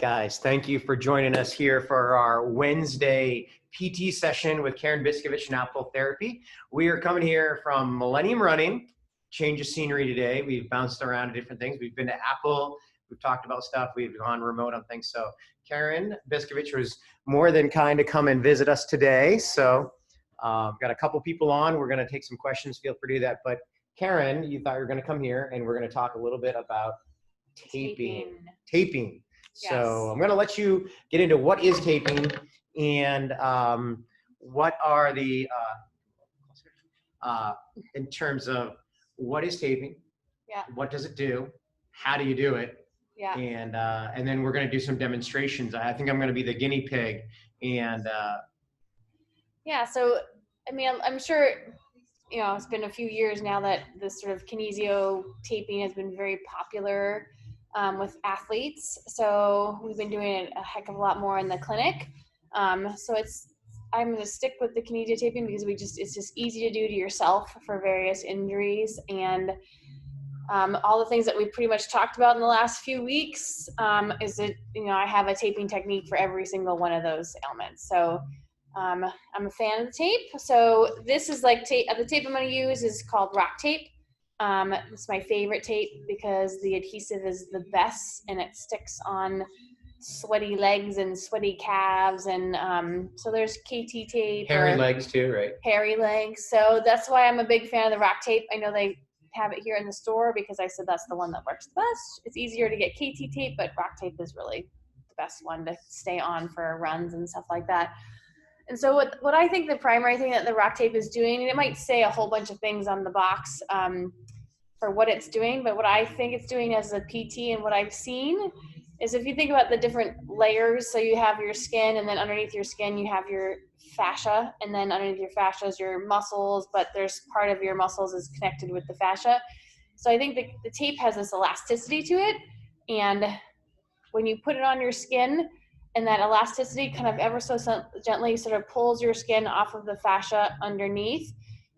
guys. Thank you for joining us here for our Wednesday PT session with Karen Biskovitch and Apple Therapy. We are coming here from Millennium Running. Change of scenery today. We've bounced around to different things. We've been to Apple. We've talked about stuff. We've gone remote on things. So Karen Biskovitch was more than kind to come and visit us today. So got a couple people on. We're going to take some questions. Feel free to do that. But Karen, you thought you were going to come here and we're going to talk a little bit about taping. Yes. So I'm going to let you get into what is taping and what are the, in terms of what is taping, what does it do, how do you do it, and then we're going to do some demonstrations. I think I'm going to be the guinea pig. And so I mean, I'm sure, it's been a few years now that this sort of kinesio taping has been very popular with athletes. So we've been doing it a heck of a lot more in the clinic. I'm going to stick with the kinesio taping because it's just easy to do to yourself for various injuries. And all the things that we pretty much talked about in the last few weeks is that, I have a taping technique for every single one of those ailments. So I'm a fan of the tape. So this is like tape. The tape I'm going to use is called rock tape. It's my favorite tape because the adhesive is the best and it sticks on sweaty legs and sweaty calves. And so there's KT tape. Hairy legs too, right? Hairy legs. So that's why I'm a big fan of the rock tape. I know they have it here in the store because I said that's the one that works the best. It's easier to get KT tape, but rock tape is really the best one to stay on for runs and stuff like that. And so what I think the primary thing that the rock tape is doing, and it might say a whole bunch of things on the box for what it's doing, but what I think it's doing as a PT and what I've seen is if you think about the different layers, so you have your skin and then underneath your skin you have your fascia, and then underneath your fascia is your muscles, but there's part of your muscles is connected with the fascia. So I think the tape has this elasticity to it, and when you put it on your skin, and that elasticity kind of ever so gently sort of pulls your skin off of the fascia underneath,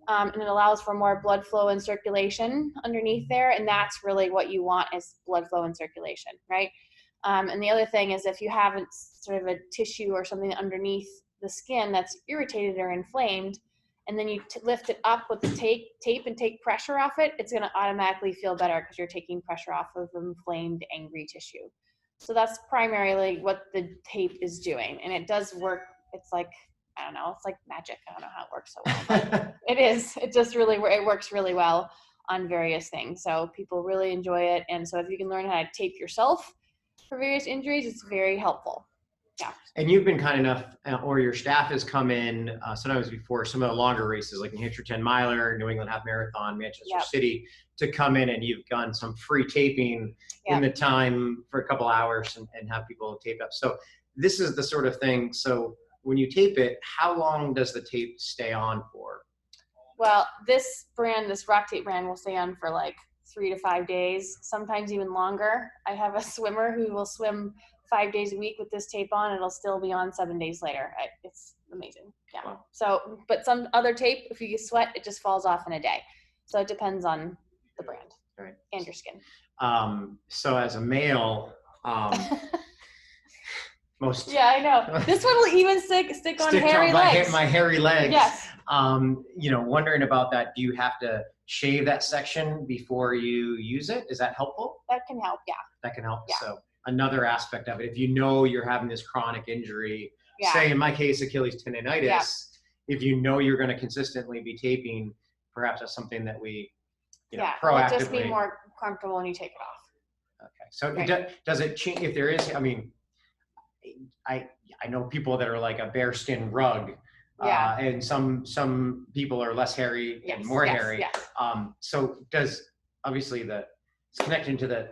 and it allows for more blood flow and circulation underneath there, and that's really what you want is blood flow and circulation, right? And the other thing is if you have sort of a tissue or something underneath the skin that's irritated or inflamed, and then you lift it up with the tape and take pressure off it, it's going to automatically feel better because you're taking pressure off of inflamed, angry tissue. So that's primarily what the tape is doing. And it does work. It's like, I don't know, it's like magic. I don't know how it works so well, but it is. It just really, it works really well on various things. So people really enjoy it. And so if you can learn how to tape yourself for various injuries, it's very helpful. Yeah. And you've been kind enough, or your staff has come in sometimes before some of the longer races, like New Hampshire 10 miler, New England Half Marathon, Manchester City, to come in and you've done some free taping in the time for a couple hours and have people tape up. So this is the sort of thing. So when you tape it, how long does the tape stay on for? Well, this rock tape brand will stay on for like 3 to 5 days, sometimes even longer. I have a swimmer who will swim 5 days a week with this tape on. It'll still be on 7 days later. It's amazing. Yeah. Wow. So, but some other tape, if you get sweat, it just falls off in a day. So it depends on the brand and your skin. So as a male, most. Yeah, I know. This one will even stick on hairy legs. My hairy legs. Yes. Wondering about that. Do you have to shave that section before you use it? Is that helpful? That can help. Yeah. That can help. Yeah. So another aspect of it, if you know you're having this chronic injury, say in my case, Achilles tendonitis, if you know you're going to consistently be taping, perhaps that's something that we, proactively. It'll just be more comfortable when you take it off. Okay. So does it change if there is, I know people that are like a bearskin rug, and some people are less hairy and more hairy. Yes. So does obviously it's connecting to the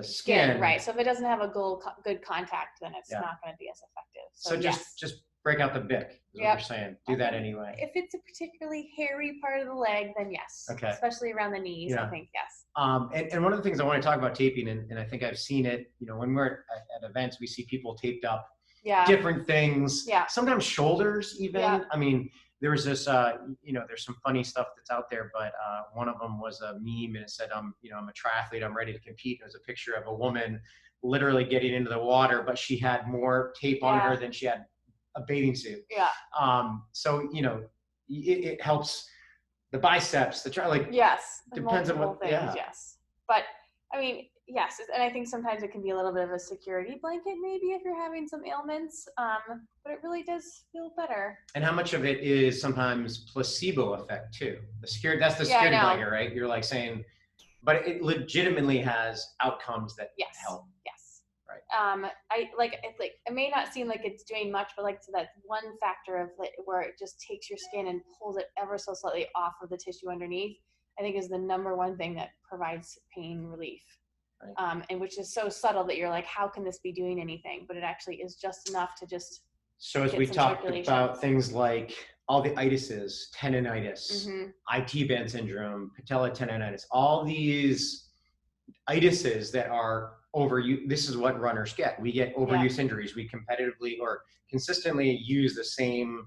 skin, right? So if it doesn't have a good contact, then it's not going to be as effective. So just break out the Bic. Is what you're saying. Do that anyway. If it's a particularly hairy part of the leg, then yes. Okay. Especially around the knees, I think yes. And one of the things I want to talk about taping, and I think I've seen it. When we're at events, we see people taped up. Yeah. Different things. Yeah. Sometimes shoulders even. Yeah. I mean, there was this, there's some funny stuff that's out there, but one of them was a meme and it said, I'm a triathlete, I'm ready to compete. It was a picture of a woman literally getting into the water, but she had more tape on her than she had a bathing suit. Yeah. So, you know, it helps the biceps, yes, depends on multiple what, things, yes. But I mean, yes, and I think sometimes it can be a little bit of a security blanket, maybe if you're having some ailments. But it really does feel better. And how much of it is sometimes placebo effect too? That's the Yeah, I security know. blanket, right? You're like saying, but it legitimately has outcomes that Yes. help. Yes. Right. It may not seem like it's doing much, but like, so that one factor of where it just takes your skin and pulls it ever so slightly off of the tissue underneath, I think is the number one thing that provides pain relief. Right. And which is so subtle that you're like, how can this be doing anything? But it actually is just enough to just. So as we talked about things like all the itises, tendonitis, IT band syndrome, patella tendonitis, all these itises that are overuse. This is what runners get. We get overuse injuries. We competitively or consistently use the same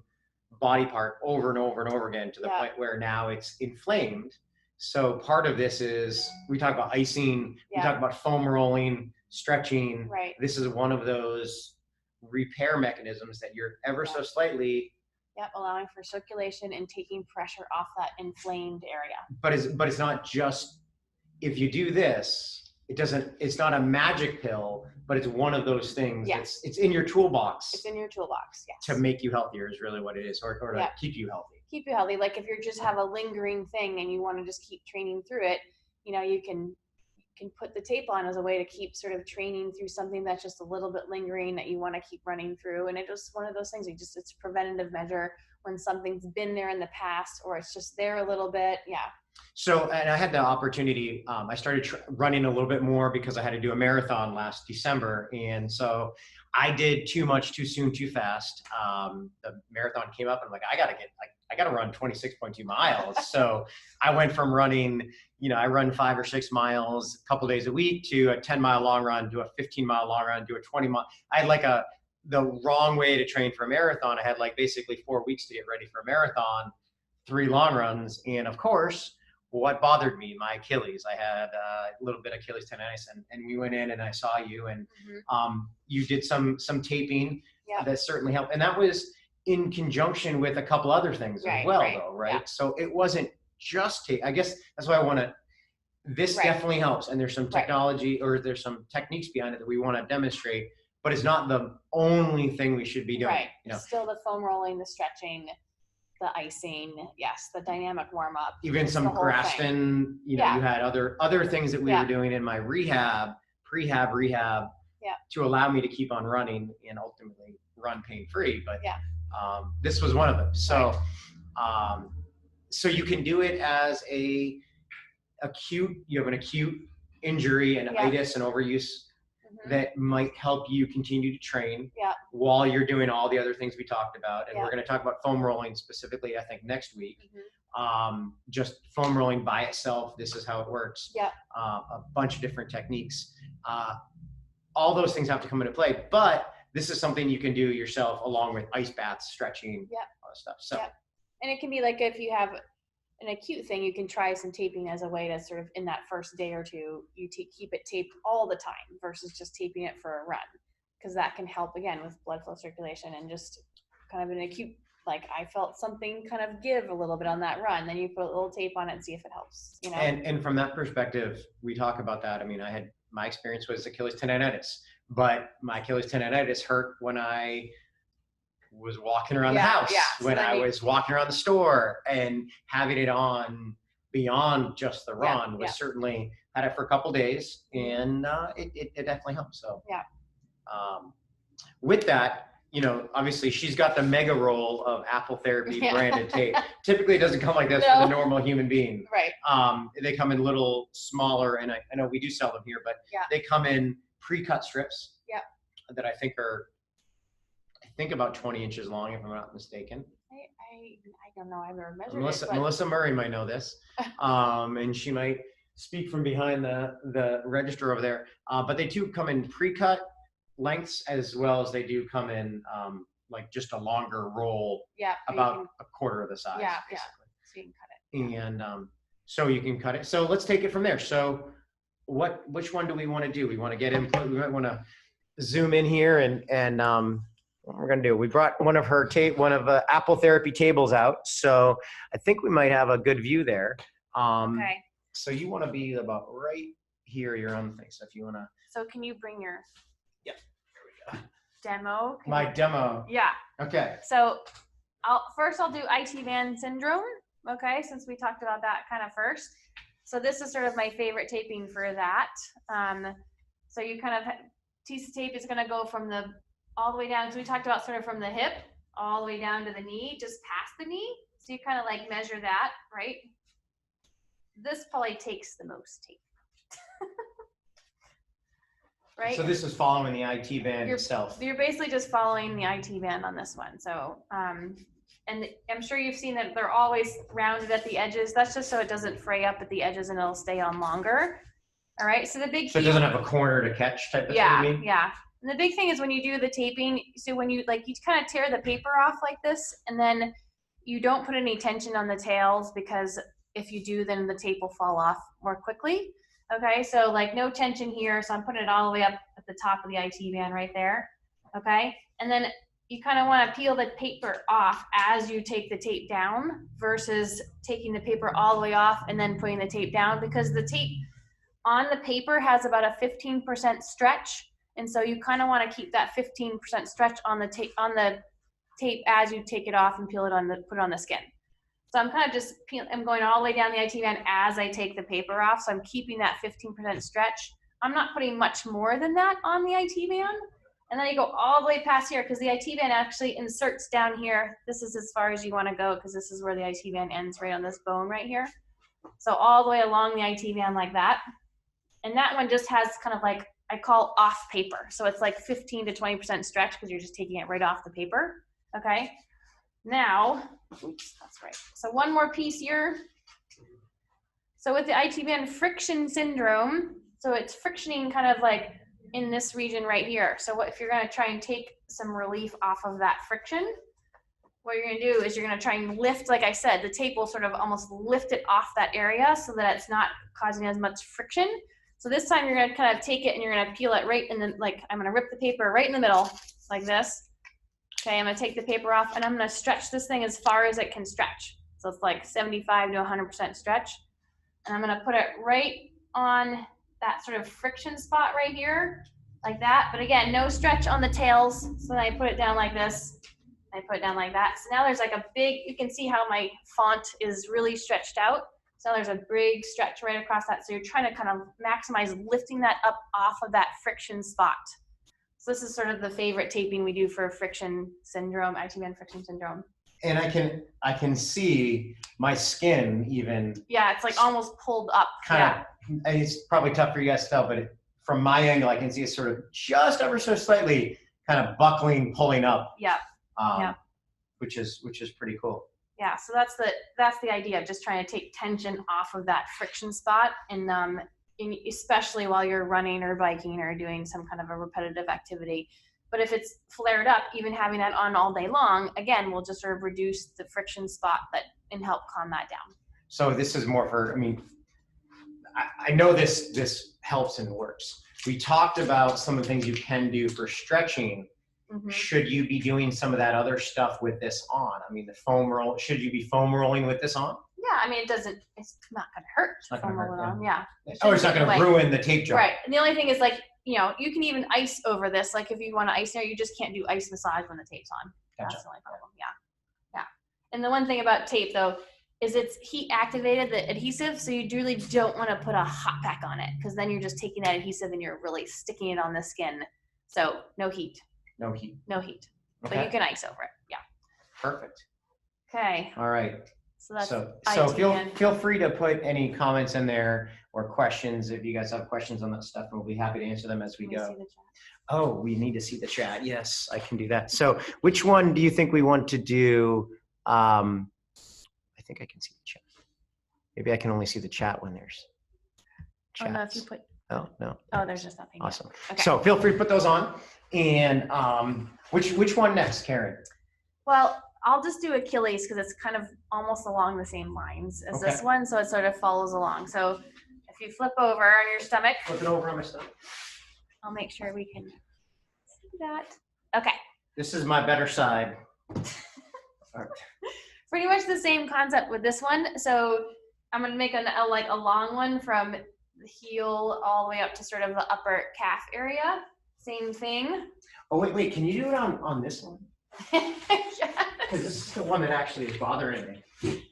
body part over and over and over again to the point where now it's inflamed. So part of this is, we talk about icing, we talk about foam rolling, stretching. Right. This is one of those repair mechanisms that you're ever so slightly. Yep, allowing for circulation and taking pressure off that inflamed area. But it's not just, if you do this, it's not a magic pill, but it's one of those things that's, it's in your toolbox. It's in your toolbox, yes. To make you healthier is really what it is, or to keep you healthy. Keep you healthy. Like if you just have a lingering thing and you want to just keep training through it, you know, you can put the tape on as a way to keep sort of training through something that's just a little bit lingering that you want to keep running through. And it just one of those things, it's a preventative measure when something's been there in the past or it's just there a little bit. Yeah. So, and I had the opportunity, I started running a little bit more because I had to do a marathon last December. And so I did too much, too soon, too fast. The marathon came up and I'm like, I got to run 26.2 miles. So I went from running, you know, I run 5 or 6 miles a couple days a week to a 10-mile long run, to a 15-mile long run, to a 20-mile. I had like the wrong way to train for a marathon. I had like basically 4 weeks to get ready for a marathon, 3 long runs. And of course, what bothered me, my Achilles. I had a little bit of Achilles tendonitis, and we went in and I saw you, and you did some taping that certainly helped. And that was in conjunction with a couple other things as well, though, right? Yeah. So it wasn't just tape. I guess that's why I want to. This definitely helps, and there's some technology or there's some techniques behind it that we want to demonstrate, but it's not the only thing we should be doing. Right. You know? Still the foam rolling, the stretching, the icing, yes, the dynamic warm up. Even some Graston, you know, you had other things that we were doing in my rehab to allow me to keep on running and ultimately run pain free. But this was one of them. So, so you can do it as you have an acute injury, an itis, and overuse that might help you continue to train while you're doing all the other things we talked about. And we're going to talk about foam rolling specifically, I think, next week. Just foam rolling by itself. This is how it works. A bunch of different techniques. All those things have to come into play, but this is something you can do yourself along with ice baths, stretching, all that stuff. So, and it can be like, if you have an acute thing, you can try some taping as a way to sort of, in that first day or two, you keep it taped all the time versus just taping it for a run, because that can help again with blood flow, circulation, and just kind of an acute, like I felt something kind of give a little bit on that run, then you put a little tape on it and see if it helps, you know. And from that perspective, we talk about that. I mean, my experience was Achilles tendonitis, but my Achilles tendonitis hurt when I was walking around the house, when I was walking around the store, and having it on beyond just the run was certainly, had it for a couple days, and it definitely helped. So with that, you know, obviously she's got the mega roll of Apple Therapy branded tape. Typically it doesn't come like this for the normal human being. Right. They come in little smaller, and I know we do sell them here, but they come in pre-cut strips that I think are about 20 inches long, if I'm not mistaken. I don't know. I've never measured it. Melissa Murray might know this, and she might speak from behind the register over there. But they do come in pre-cut lengths, as well as they do come in like just a longer roll, about a quarter of the size. Basically. So you can cut it. And so you can cut it. So let's take it from there. So which one do we want to do? We want to get input. We might want to zoom in here and what we're going to do. We brought one of Apple Therapy tables out. So I think we might have a good view there. Okay. So you want to be about right here, you're on the thing. So if you want to. So can you bring your Yeah, there we go. demo? My demo. Yeah. Okay. So I'll do IT van syndrome. Okay. Since we talked about that kind of first. So this is sort of my favorite taping for that. So you kind of, piece of tape is going to go from all the way down. So we talked about sort of from the hip all the way down to the knee, just past the knee. So you kind of like measure that, right? This probably takes the most tape. Right? So this is following the IT band itself. You're basically just following the IT band on this one. So, and I'm sure you've seen that they're always rounded at the edges. That's just so it doesn't fray up at the edges and it'll stay on longer. All right. So the big So it doesn't have a corner to catch type of thing, you mean? Yeah. And the big thing is when you do the taping, so when you kind of tear the paper off like this, and then you don't put any tension on the tails, because if you do, then the tape will fall off more quickly. Okay, so like no tension here. So I'm putting it all the way up at the top of the IT band right there. Okay, and then you kind of want to peel the paper off as you take the tape down versus taking the paper all the way off and then putting the tape down, because the tape on the paper has about a 15% stretch. And so you kind of want to keep that 15% stretch on the tape as you take it off and put it on the skin. So I'm kind of I'm going all the way down the IT band as I take the paper off. So I'm keeping that 15% stretch. I'm not putting much more than that on the IT band. And then you go all the way past here, because the IT band actually inserts down here. This is as far as you want to go, because this is where the IT band ends, right on this bone right here. So all the way along the IT band like that. And that one just has kind of like, I call off paper. So it's like 15 to 20% stretch, because you're just taking it right off the paper. Okay. Now, oops, that's right. So one more piece here. So with the IT band friction syndrome, so it's frictioning kind of like in this region right here. So if you're going to try and take some relief off of that friction, what you're going to do is you're going to try and lift, like I said, the tape will sort of almost lift it off that area so that it's not causing as much friction. So this time you're going to kind of take it and you're going to peel it right in the, like I'm going to rip the paper right in the middle like this. Okay, I'm going to take the paper off and I'm going to stretch this thing as far as it can stretch. So it's like 75 to 100% stretch. And I'm going to put it right on that sort of friction spot right here, like that. But again, no stretch on the tails. So then I put it down like this. I put it down like that. So now there's like a big, you can see how my font is really stretched out. So there's a big stretch right across that. So you're trying to kind of maximize lifting that up off of that friction spot. So this is sort of the favorite taping we do for friction syndrome, IT band friction syndrome. And I can see my skin even. Yeah, it's like almost pulled up. It's probably tough for you guys to tell, but from my angle, I can see it sort of just ever so slightly kind of buckling, pulling up. Yeah. Which is pretty cool. Yeah, so that's the idea, just trying to take tension off of that friction spot, and especially while you're running or biking or doing some kind of a repetitive activity. But if it's flared up, even having that on all day long, again, will just sort of reduce the friction spot and help calm that down. So this is more for, I mean, I know this helps and works. We talked about some of the things you can do for stretching. Mm-hmm. Should you be doing some of that other stuff with this on? I mean, the foam roll, should you be foam rolling with this on? Yeah, I mean, it's not going to hurt. It's not going to hurt, on. Yeah. It's not going to ruin the tape job. Right. And the only thing is, like, you know, you can even ice over this. Like if you want to ice here, you just can't do ice massage when the tape's on. Gotcha. That's the only problem. Yeah. And the one thing about tape though, is it's heat activated, the adhesive. So you really don't want to put a hot pack on it, because then you're just taking that adhesive and you're really sticking it on the skin. So no heat. No heat. Okay. But you can ice over it. Yeah. Perfect. Okay. All right. So that's so feel free to put any comments in there or questions if you guys have questions on that stuff, and we'll be happy to answer them as we go. Oh, we need to see the chat. Yes, I can do that. So which one do you think we want to do? I think I can see the chat. Maybe I can only see the chat when there's chats. Oh, no, if you put. Oh, no. Oh, there's just nothing. Awesome. Okay. So feel free to put those on. And which one next, Karen? Well, I'll just do Achilles because it's kind of almost along the same lines as this one, so it sort of follows along. So if if you flip over on your stomach, Flip it over on my stomach. I'll make sure we can see that. Okay. This is my better side. Pretty much the same concept with this one. So I'm gonna make like a long one from the heel all the way up to sort of the upper calf area. Same thing. Oh, wait, can you do it on this one? Yeah. Because this is the one that actually is bothering me.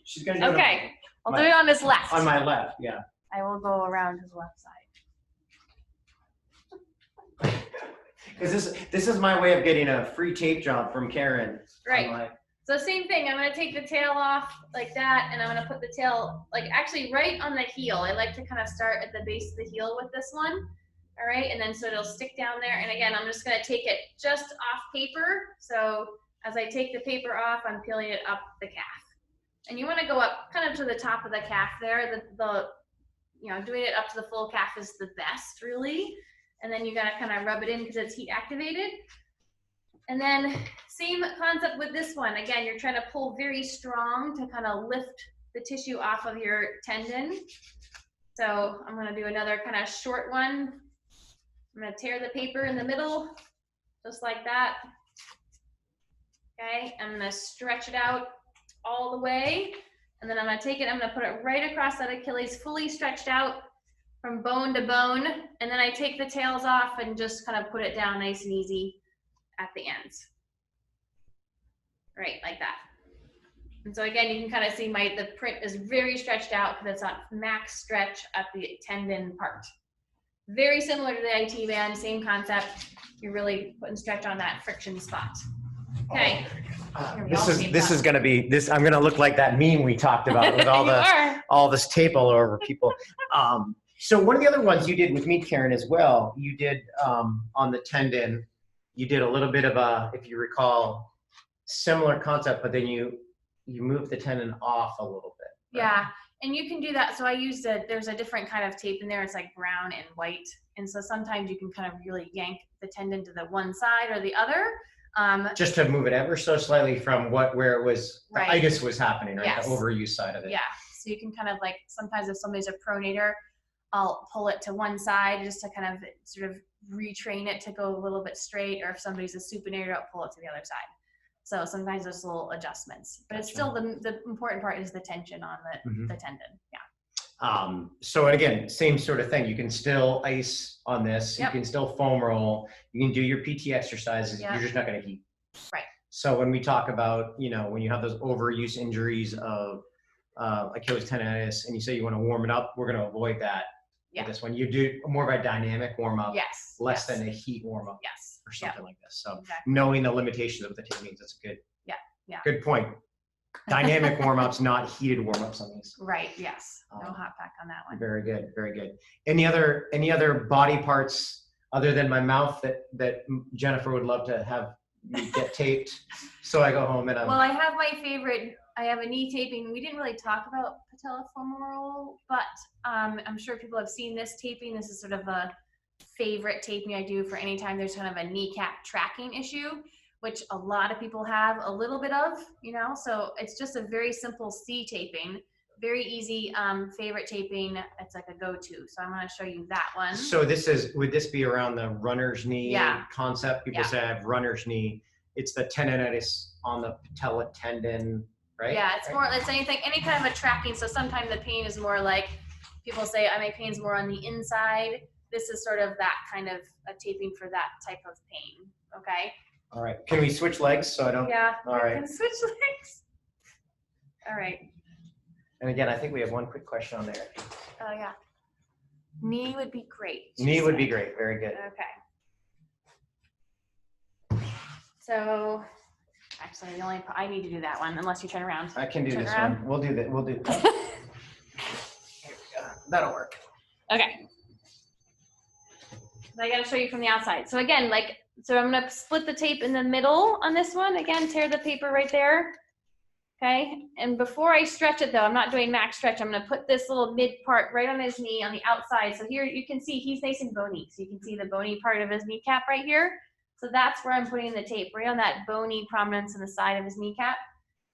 She's gonna do Okay, I'll do it on this left. on my left, yeah. I will go around his left side. Because this is my way of getting a free tape job from Karen. Right. So same thing, I'm gonna take the tail off like that, and I'm gonna put the tail, like actually right on the heel. I like to kind of start at the base of the heel with this one. All right, and then so it'll stick down there. And again, I'm just gonna take it just off paper. So as I take the paper off, I'm peeling it up the calf. And you wanna go up kind of to the top of the calf there. Doing it up to the full calf is the best, really. And then you gotta kind of rub it in because it's heat activated. And then same concept with this one. Again, you're trying to pull very strong to kind of lift the tissue off of your tendon. So I'm gonna do another kind of short one. I'm gonna tear the paper in the middle, just like that. Okay, I'm gonna stretch it out all the way. And then I'm gonna take it, I'm gonna put it right across that Achilles, fully stretched out from bone to bone. And then I take the tails off and just kind of put it down nice and easy at the ends. Right, like that. And so again, you can kind of see the print is very stretched out because it's on max stretch at the tendon part. Very similar to the IT band, same concept. You're really putting stretch on that friction spot. Okay. This is gonna be this. I'm gonna look like that meme we talked about with all this tape all over people. So one of the other ones you did with me, Karen, as well. You did on the tendon. You did a little bit of a, if you recall, similar concept, but then you moved the tendon off a little bit. Right? Yeah, and you can do that. So I used there's a different kind of tape in there. It's like brown and white. And so sometimes you can kind of really yank the tendon to the one side or the other. Just to move it ever so slightly from where it was, right. The itis was happening, right? Yes. The overuse side of it. Yeah, so you can kind of like, sometimes if somebody's a pronator, I'll pull it to one side just to kind of sort of retrain it to go a little bit straight, or if somebody's a supinator, I'll pull it to the other side. So sometimes there's little adjustments, but it's still the important part is the tension on the tendon. Yeah. So again, same sort of thing. You can still ice on this. Yep. You can still foam roll. You can do your PT exercises. Yep. You're just not going to heat. Right. So when we talk about, when you have those overuse injuries of Achilles tendonitis, and you say you want to warm it up, we're going to avoid that. Yeah. This one, you do more of a dynamic warm up. Yes. Less than a heat warm up. Yes. Or something like this. So exactly. knowing the limitations of what the tape means, that's a good. Yeah. Good point. Dynamic warm ups, not heated warm ups on these. Right. Yes. No hot pack on that one. Very good. Very good. Any other body parts other than my mouth that Jennifer would love to have me get taped, so I go home and Well, I have my favorite. I have a knee taping. We didn't really talk about patellofemoral, but I'm sure people have seen this taping. This is sort of a favorite taping I do for any time there's kind of a kneecap tracking issue, which a lot of people have a little bit of, so it's just a very simple C taping, very easy favorite taping. It's like a go-to. So I'm going to show you that one. So would this be around the runner's knee concept? People say I have runner's knee. It's the tendonitis on the patella tendon, right? Yeah, it's any kind of a tracking. So sometimes the pain is more like, people say, my pain's more on the inside. This is sort of that kind of a taping for that type of pain. Okay. All right. Can we switch legs so I don't? Yeah. All right. Can switch legs. All right. And again, I think we have one quick question on there. Oh yeah. Knee would be great. Knee would be great. Very good. Okay. So, actually, I need to do that one unless you turn around. I can do Turn this around. one. We'll do that. We'll do that. Here we go. That'll work. Okay. I got to show you from the outside. So again, so I'm going to split the tape in the middle on this one. Again, tear the paper right there. Okay. And before I stretch it though, I'm not doing max stretch. I'm going to put this little mid part right on his knee on the outside. So here you can see he's nice and bony. So you can see the bony part of his kneecap right here. So that's where I'm putting the tape, right on that bony prominence in the side of his kneecap.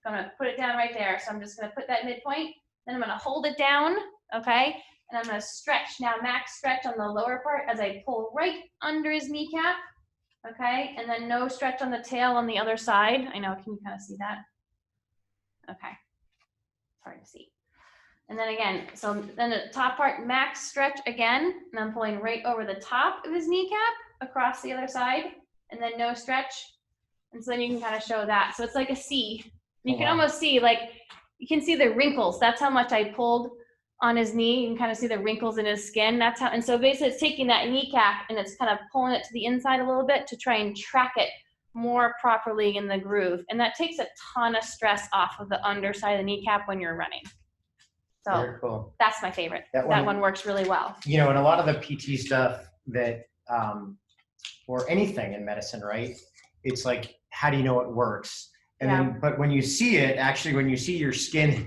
So I'm going to put it down right there. So I'm just going to put that midpoint. Then I'm going to hold it down. Okay. and I'm gonna stretch now, max stretch on the lower part as I pull right under his kneecap. Okay, and then no stretch on the tail on the other side. I know, can you kind of see that? Okay, hard to see. And then again, so then the top part, max stretch again, and I'm pulling right over the top of his kneecap across the other side, and then no stretch. And so then you can kind of show that. So it's like a C. You can almost see, like, you can see the wrinkles. That's how much I pulled on his knee. You can kind of see the wrinkles in his skin. That's how, and so basically it's taking that kneecap and it's kind of pulling it to the inside a little bit to try and track it more properly in the groove. And that takes a ton of stress off of the underside of the kneecap when you're running. So very cool. That's my favorite. That one works really well. You know, and a lot of the PT stuff that, or anything in medicine, right? It's like, how do you know it works? And then, but when you see it, actually, when you see your skin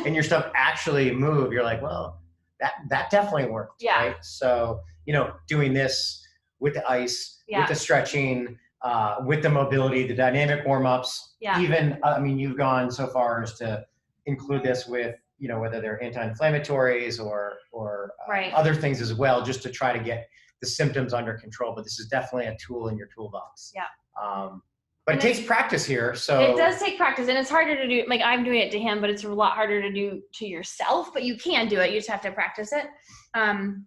and your stuff actually move, you're like, well, that definitely worked, right? So, you know, doing this with the ice, with the stretching, with the mobility, the dynamic warm-ups, even, I mean, you've gone so far as to include this with, you know, whether they're anti-inflammatories or other things as well, just to try to get the symptoms under control. But this is definitely a tool in your toolbox. But it takes practice here. So it does take practice, and it's harder to do. Like, I'm doing it to him, but it's a lot harder to do to yourself. But you can do it. You just have to practice it. And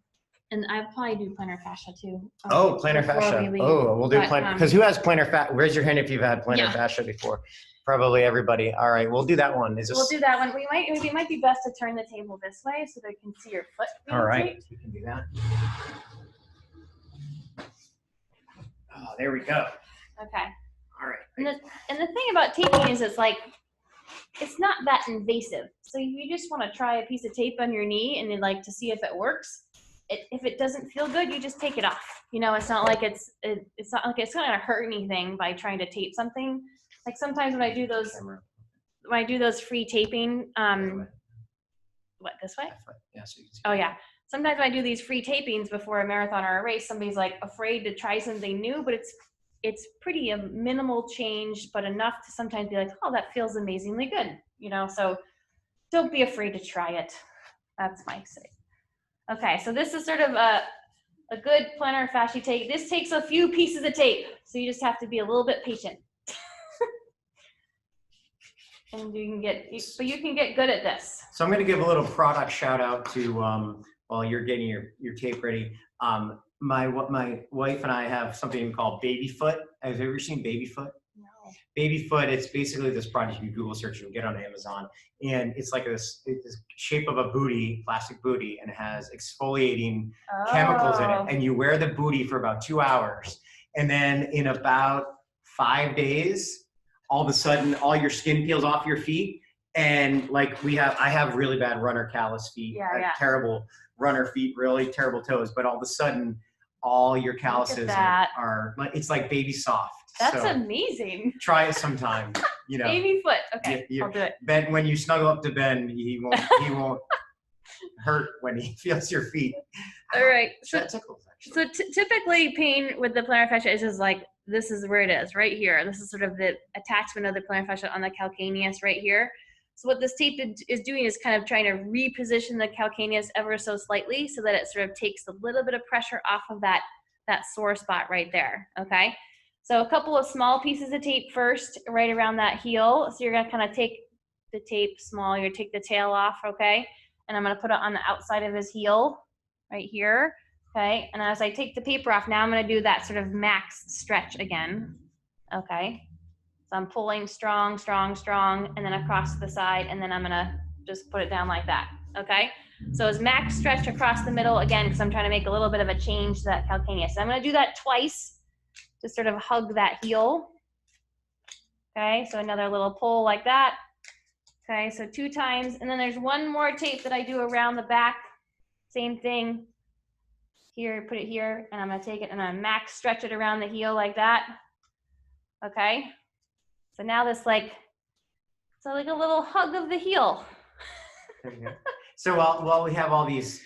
I probably do plantar fascia too. Oh, plantar fascia. We'll do plantar. Because who has plantar fascia? Raise your hand if you've had plantar fascia before. Probably everybody. All right, we'll do that one. We'll do that one. It might be best to turn the table this way so they can see your foot. All right, we can do that. Oh, there we go. Okay. All right. And the thing about taping is it's not that invasive. So you just want to try a piece of tape on your knee and then, like, to see if it works. If it doesn't feel good, you just take it off. You know, it's not like it's not going to hurt anything by trying to tape something. Like sometimes when I do those free taping, what, this way? Yeah, so you can see. Oh yeah. Sometimes when I do these free tapings before a marathon or a race, somebody's like afraid to try something new, but it's pretty a minimal change, but enough to sometimes be like, oh, that feels amazingly good. You know, so don't be afraid to try it. That's my say. Okay, so this is sort of a good plantar fascia tape. This takes a few pieces of tape, so you just have to be a little bit patient. And you can get good at this. So I'm going to give a little product shout out to while you're getting your tape ready. My wife and I have something called Baby Foot. Have you ever seen Baby Foot? No. Baby Foot, it's basically this product you can Google search, you'll get on Amazon. And it's like this shape of a booty, plastic booty, and it has exfoliating chemicals in it. And you wear the booty for about 2 hours. And then in about 5 days, all of a sudden, all your skin peels off your feet. And like I have really bad runner callus feet, terrible runner feet, really terrible toes. But all of a sudden, all your calluses are it's like baby soft. That's amazing. Try it sometime. You know, Baby Foot. Okay, I'll do it. Ben, when you snuggle up to Ben, he won't hurt when he feels your feet. All right. That tickles, actually. So typically, pain with the plantar fascia is just like, this is where it is, right here. This is sort of the attachment of the plantar fascia on the calcaneus right here. So what this tape is doing is kind of trying to reposition the calcaneus ever so slightly so that it sort of takes a little bit of pressure off of that sore spot right there, okay? So a couple of small pieces of tape first, right around that heel. So you're gonna kind of take the tape small, you're gonna take the tail off, okay? And I'm gonna put it on the outside of his heel, right here. Okay, and as I take the paper off, now I'm going to do that sort of max stretch again. Okay, so I'm pulling strong, strong, strong, and then across to the side, and then I'm going to just put it down like that. Okay, so it's max stretch across the middle again, because I'm trying to make a little bit of a change to that calcaneus. So I'm going to do that twice to sort of hug that heel. Okay, so another little pull like that. Okay, so 2 times, and then there's one more tape that I do around the back. Same thing. Here, put it here, and I'm gonna take it and I'm gonna max stretch it around the heel like that. Okay, so now this like a little hug of the heel. There you go. So while we have all these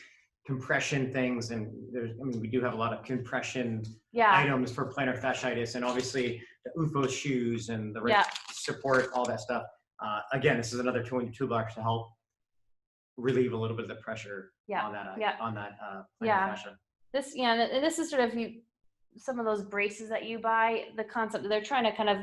compression things, and we do have a lot of compression items for plantar fasciitis, and obviously the UFO shoes and the support, all that stuff. Again, this is another tool in your toolbox to help relieve a little bit of the pressure Yeah. on that Yeah. plantar Yeah. fascia. This, and this is sort of some of those braces that you buy, the concept they're trying to kind of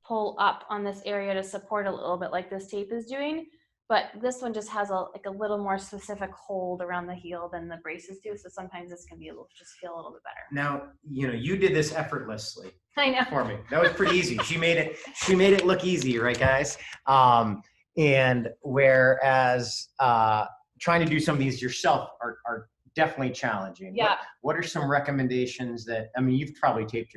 pull up on this area to support a little bit like this tape is doing. But this one just has like a little more specific hold around the heel than the braces do. So sometimes this can be just feel a little bit better. Now, you did this effortlessly. I know. For me. That was pretty easy. She made it look easy, right, guys? And whereas trying to do some of these yourself are definitely challenging. Yeah. What are some recommendations that, I mean, you've probably taped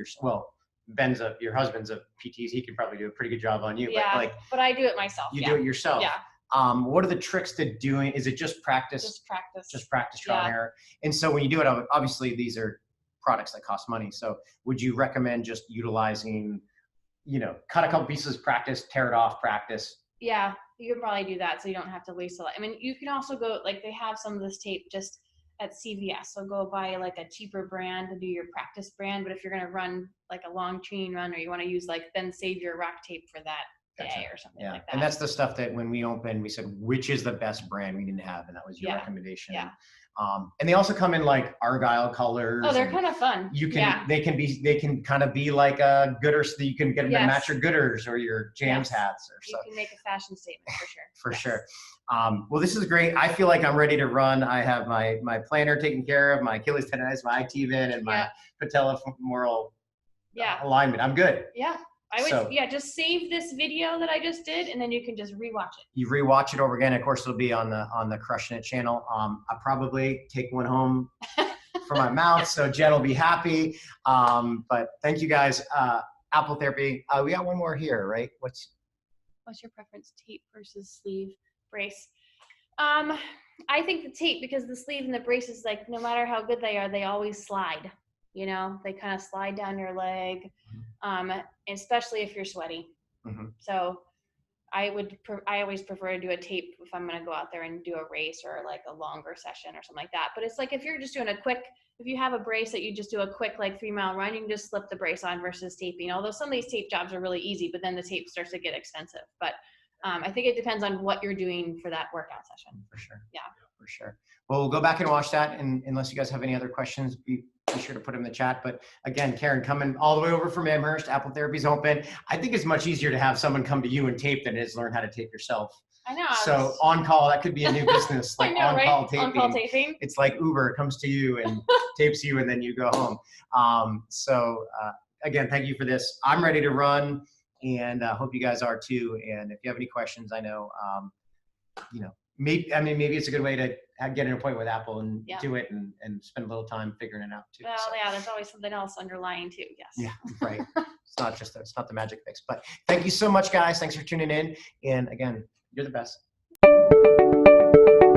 Ben's your husband's a PTs. He could probably do a pretty good job on you. Yeah, but I do it myself. You do it yourself. Yeah. What are the tricks to doing? Is it just practice? Just practice, trial and error. And so when you do it, obviously these are products that cost money. So would you recommend just utilizing, cut a couple pieces, practice, tear it off, practice? Yeah, you could probably do that so you don't have to waste a lot. I mean, you can also go, like they have some of this tape just at CVS. So go buy like a cheaper brand to do your practice brand. But if you're going to run like a long chain run or you want to use then save your rock tape for that day or something like that. And that's the stuff that when we opened, we said, which is the best brand we didn't have? And that was your recommendation. Yeah. And they also come in like Argyle colors. Oh, they're kind of fun. They can kind of be like a Gooders. You can get them to match your Gooders or your Jams hats or stuff. You can make a fashion statement for sure. For sure. Well, this is great. I feel like I'm ready to run. I have my plantar taken care of, my Achilles tendonitis, my IT vin, and my patellofemoral alignment. I'm good. Yeah. I would, just save this video that I just did, and then you can just rewatch it. You rewatch it over again. Of course, it'll be on the Crushing It channel. I'll probably take one home for my mouth, so Jen will be happy. But thank you guys. Apple Therapy. We got one more here, right? What's your preference, tape versus sleeve brace? I think the tape, because the sleeve and the braces, like no matter how good they are, they always slide. They kind of slide down your leg, especially if you're sweaty. Mm-hmm. So I always prefer to do a tape if I'm going to go out there and do a race or like a longer session or something like that. But it's like if you're just doing if you have a brace that you just do a quick 3-mile run, you can just slip the brace on versus taping. Although some of these tape jobs are really easy, but then the tape starts to get expensive. But I think it depends on what you're doing for that workout session. For sure. Yeah. For sure. Well, we'll go back and watch that. And unless you guys have any other questions, be sure to put them in the chat. But again, Karen, coming all the way over from Amherst, Apple Therapy's open. I think it's much easier to have someone come to you and tape than it is learn how to tape yourself. I know. So on call, that could be a new business. Like on-call taping. On-call taping. It's like Uber comes to you and tapes you and then you go home. Again, thank you for this. I'm ready to run and hope you guys are too. And if you have any questions, I know, maybe it's a good way to get an appointment with Apple and do it and spend a little time figuring it out too. Well, there's always something else underlying too. Yes. Yeah, right. It's not the magic fix. But thank you so much, guys. Thanks for tuning in. And again, you're the best.